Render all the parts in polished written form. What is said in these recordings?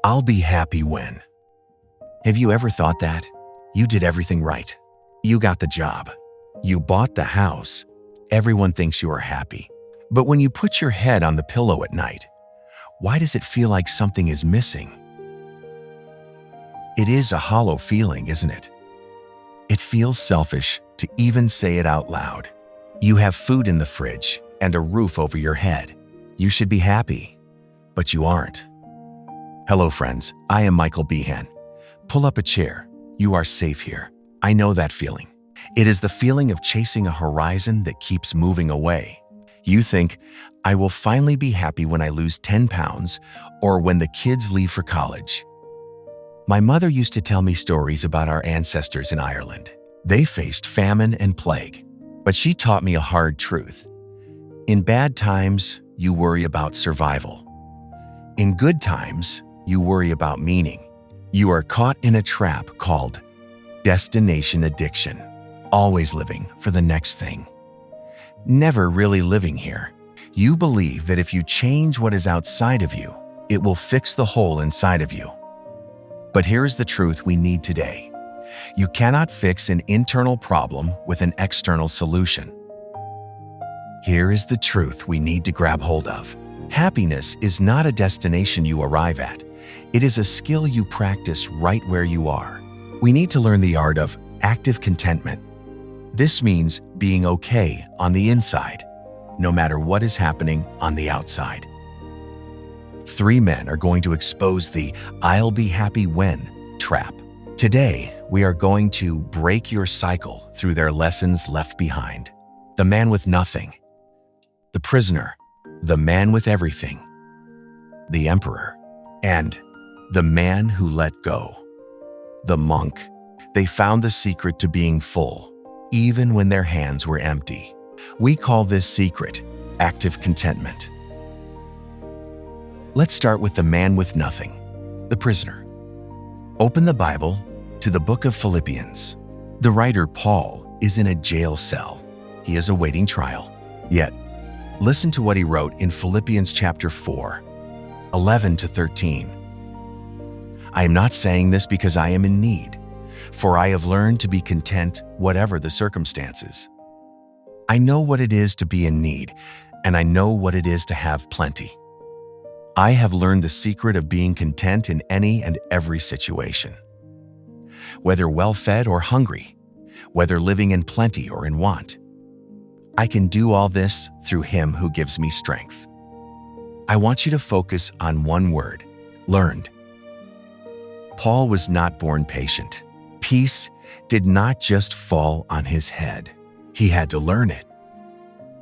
I'll be happy when. Have you ever thought that? You did everything right. You got the job. You bought the house. Everyone thinks you are happy. But when you put your head on the pillow at night, why does it feel like something is missing? It is a hollow feeling, isn't it? It feels selfish to even say it out loud. You have food in the fridge and a roof over your head. You should be happy, but you aren't. Hello, friends. I am Michael Behan. Pull up a chair. You are safe here. I know that feeling. It is the feeling of chasing a horizon that keeps moving away. You think, I will finally be happy when I lose 10 pounds or when the kids leave for college. My mother used to tell me stories about our ancestors in Ireland. They faced famine and plague, but she taught me a hard truth. In bad times, you worry about survival. In good times, you worry about meaning. You are caught in a trap called destination addiction, always living for the next thing. Never really living here. You believe that if you change what is outside of you, it will fix the hole inside of you. But here is the truth we need today. You cannot fix an internal problem with an external solution. Here is the truth we need to grab hold of. Happiness is not a destination you arrive at. It is a skill you practice right where you are. We need to learn the art of active contentment. This means being okay on the inside, no matter what is happening on the outside. 3 men are going to expose the "I'll be happy when" trap. Today, we are going to break your cycle through their lessons left behind. The man with nothing, the prisoner, the man with everything, the emperor, and the man who let go, the monk. They found the secret to being full, even when their hands were empty. We call this secret active contentment. Let's start with the man with nothing, the prisoner. Open the Bible to the book of Philippians. The writer Paul is in a jail cell. He is awaiting trial. Yet, listen to what he wrote in Philippians chapter 4, 11 to 13. I am not saying this because I am in need, for I have learned to be content whatever the circumstances. I know what it is to be in need, and I know what it is to have plenty. I have learned the secret of being content in any and every situation. Whether well-fed or hungry, whether living in plenty or in want, I can do all this through Him who gives me strength. I want you to focus on one word: learned. Paul was not born patient. Peace did not just fall on his head. He had to learn it.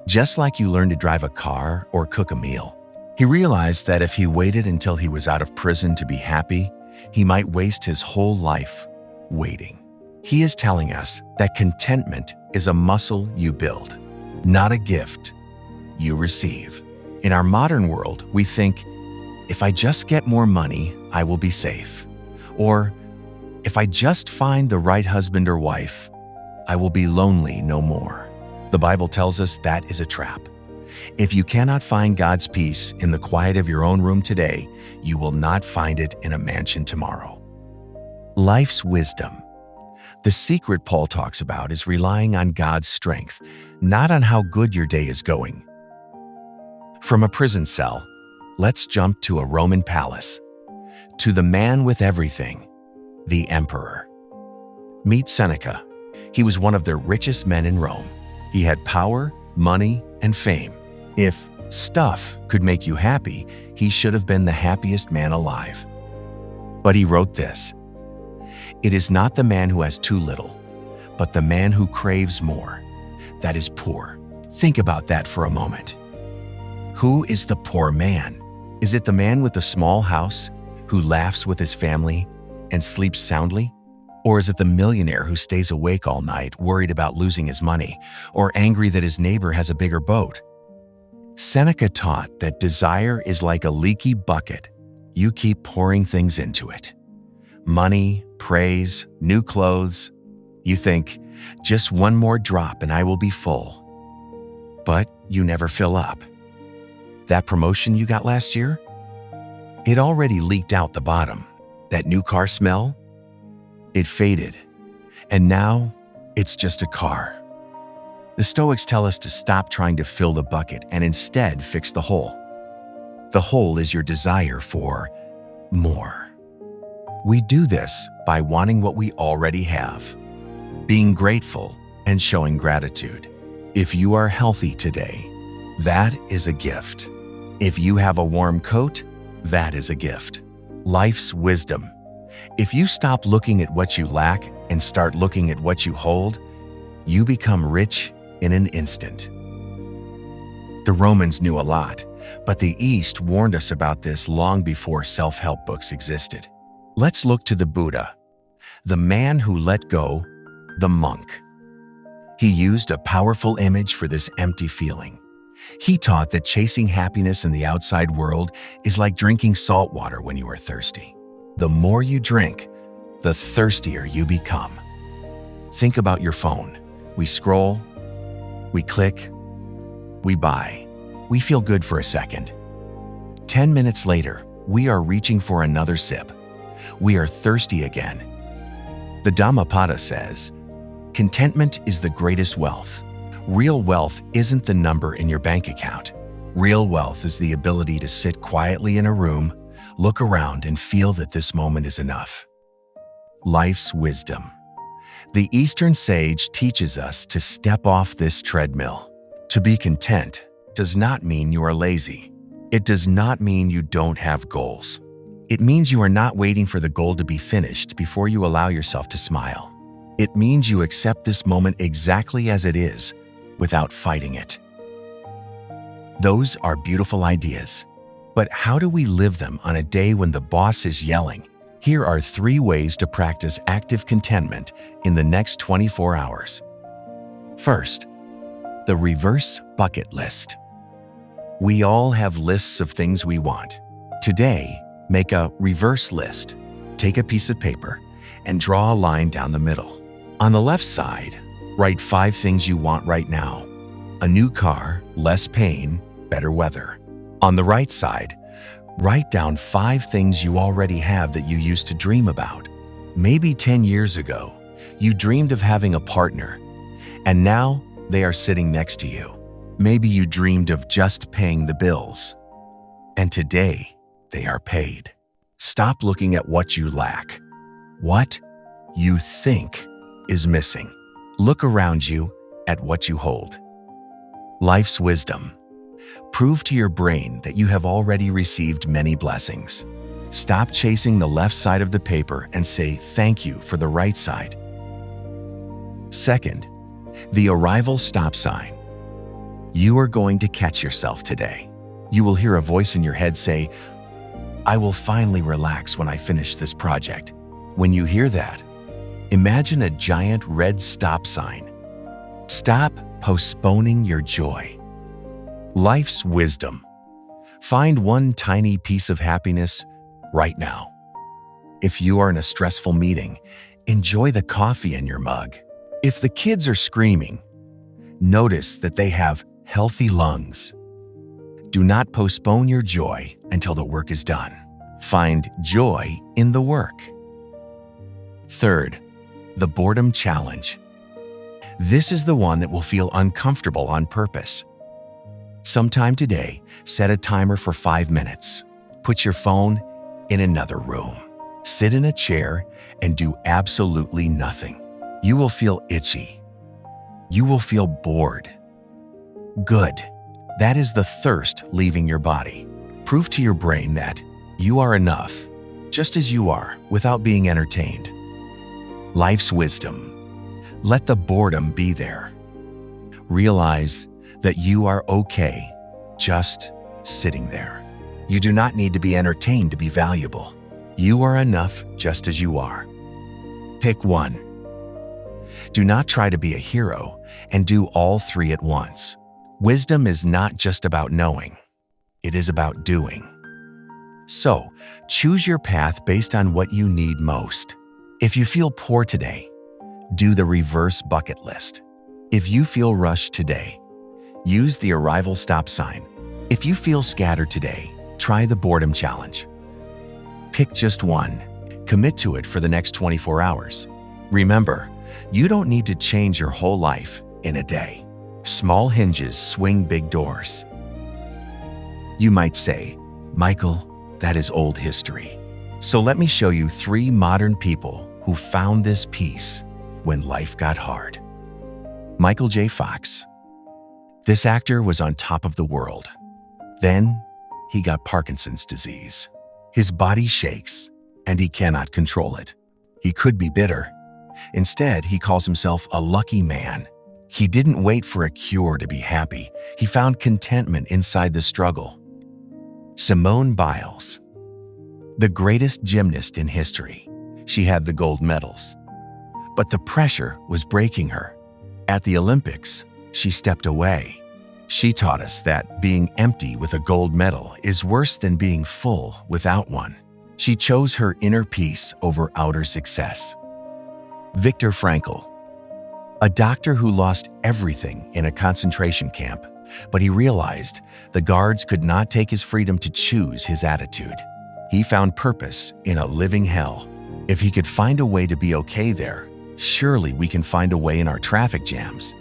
Just like you learn to drive a car or cook a meal. He realized that if he waited until he was out of prison to be happy, he might waste his whole life waiting. He is telling us that contentment is a muscle you build, not a gift you receive. In our modern world, we think, if I just get more money, I will be safe. Or, if I just find the right husband or wife, I will be lonely no more. The Bible tells us that is a trap. If you cannot find God's peace in the quiet of your own room today, you will not find it in a mansion tomorrow. Life's wisdom. The secret Paul talks about is relying on God's strength, not on how good your day is going. From a prison cell, let's jump to a Roman palace, to the man with everything, the emperor. Meet Seneca. He was one of the richest men in Rome. He had power, money, and fame. If stuff could make you happy, he should have been the happiest man alive. But he wrote this: "It is not the man who has too little, but the man who craves more, that is poor." Think about that for a moment. Who is the poor man? Is it the man with the small house who laughs with his family and sleeps soundly? Or is it the millionaire who stays awake all night worried about losing his money or angry that his neighbor has a bigger boat? Seneca taught that desire is like a leaky bucket. You keep pouring things into it. Money, praise, new clothes. You think, just one more drop and I will be full. But you never fill up. That promotion you got last year? It already leaked out the bottom. That new car smell? It faded. And now, it's just a car. The Stoics tell us to stop trying to fill the bucket and instead fix the hole. The hole is your desire for more. We do this by wanting what we already have, being grateful and showing gratitude. If you are healthy today, that is a gift. If you have a warm coat, that is a gift. Life's wisdom. If you stop looking at what you lack and start looking at what you hold, you become rich in an instant. The Romans knew a lot, but the East warned us about this long before self-help books existed. Let's look to the Buddha, the man who let go, the monk. He used a powerful image for this empty feeling. He taught that chasing happiness in the outside world is like drinking salt water when you are thirsty. The more you drink, the thirstier you become. Think about your phone. We scroll, we click, we buy. We feel good for a second. 10 minutes later, we are reaching for another sip. We are thirsty again. The Dhammapada says, "Contentment is the greatest wealth." Real wealth isn't the number in your bank account. Real wealth is the ability to sit quietly in a room, look around, and feel that this moment is enough. Life's wisdom. The Eastern sage teaches us to step off this treadmill. To be content does not mean you are lazy. It does not mean you don't have goals. It means you are not waiting for the goal to be finished before you allow yourself to smile. It means you accept this moment exactly as it is, without fighting it. Those are beautiful ideas. But how do we live them on a day when the boss is yelling? Here are 3 ways to practice active contentment in the next 24 hours. First, the reverse bucket list. We all have lists of things we want. Today, make a reverse list. Take a piece of paper and draw a line down the middle. On the left side, write 5 things you want right now. A new car, less pain, better weather. On the right side, write down 5 things you already have that you used to dream about. Maybe 10 years ago, you dreamed of having a partner, and now they are sitting next to you. Maybe you dreamed of just paying the bills, and today they are paid. Stop looking at what you lack, what you think is missing. Look around you at what you hold. Life's wisdom. Prove to your brain that you have already received many blessings. Stop chasing the left side of the paper and say thank you for the right side. Second, the arrival stop sign. You are going to catch yourself today. You will hear a voice in your head say, "I will finally relax when I finish this project." When you hear that, imagine a giant red stop sign. Stop postponing your joy. Life's wisdom. Find one tiny piece of happiness right now. If you are in a stressful meeting, enjoy the coffee in your mug. If the kids are screaming, notice that they have healthy lungs. Do not postpone your joy until the work is done. Find joy in the work. Third, the boredom challenge. This is the one that will feel uncomfortable on purpose. Sometime today, set a timer for 5 minutes. Put your phone in another room. Sit in a chair and do absolutely nothing. You will feel itchy. You will feel bored. Good. That is the thirst leaving your body. Prove to your brain that you are enough, just as you are, without being entertained. Life's wisdom. Let the boredom be there. Realize that you are okay just sitting there. You do not need to be entertained to be valuable. You are enough just as you are. Pick one. Do not try to be a hero and do all 3 at once. Wisdom is not just about knowing. It is about doing. So, choose your path based on what you need most. If you feel poor today, do the reverse bucket list. If you feel rushed today, use the arrival stop sign. If you feel scattered today, try the boredom challenge. Pick just one. Commit to it for the next 24 hours. Remember, you don't need to change your whole life in a day. Small hinges swing big doors. You might say, Michael, that is old history. So let me show you 3 modern people who found this peace when life got hard. Michael J. Fox. This actor was on top of the world. Then he got Parkinson's disease. His body shakes, and he cannot control it. He could be bitter. Instead, he calls himself a lucky man. He didn't wait for a cure to be happy. He found contentment inside the struggle. Simone Biles. The greatest gymnast in history. She had the gold medals. But the pressure was breaking her. At the Olympics, she stepped away. She taught us that being empty with a gold medal is worse than being full without one. She chose her inner peace over outer success. Viktor Frankl. A doctor who lost everything in a concentration camp, but he realized the guards could not take his freedom to choose his attitude. He found purpose in a living hell. If he could find a way to be okay there, surely we can find a way in our traffic jams.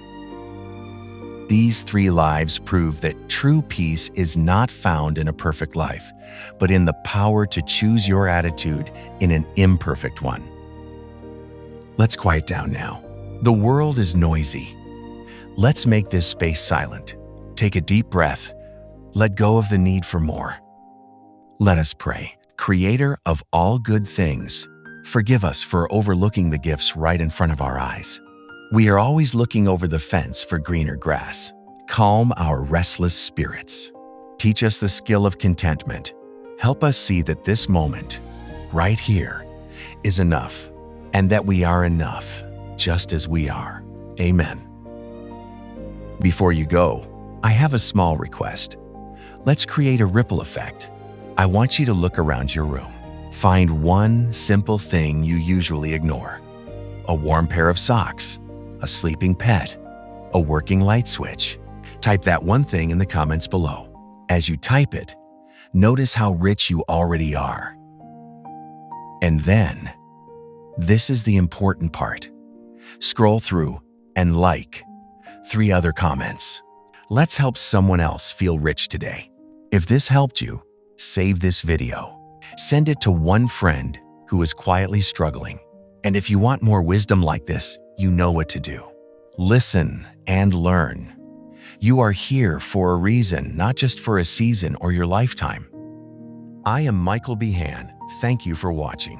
These 3 lives prove that true peace is not found in a perfect life, but in the power to choose your attitude in an imperfect one. Let's quiet down now. The world is noisy. Let's make this space silent. Take a deep breath. Let go of the need for more. Let us pray. Creator of all good things, forgive us for overlooking the gifts right in front of our eyes. We are always looking over the fence for greener grass. Calm our restless spirits. Teach us the skill of contentment. Help us see that this moment, right here, is enough, and that we are enough, just as we are. Amen. Before you go, I have a small request. Let's create a ripple effect. I want you to look around your room. Find one simple thing you usually ignore. A warm pair of socks, a sleeping pet, a working light switch. Type that one thing in the comments below. As you type it, notice how rich you already are. And then, this is the important part. Scroll through and like 3 other comments. Let's help someone else feel rich today. If this helped you, save this video. Send it to one friend who is quietly struggling. And if you want more wisdom like this, you know what to do. Listen and learn. You are here for a reason, not just for a season or your lifetime. I am Michael Behan. Thank you for watching.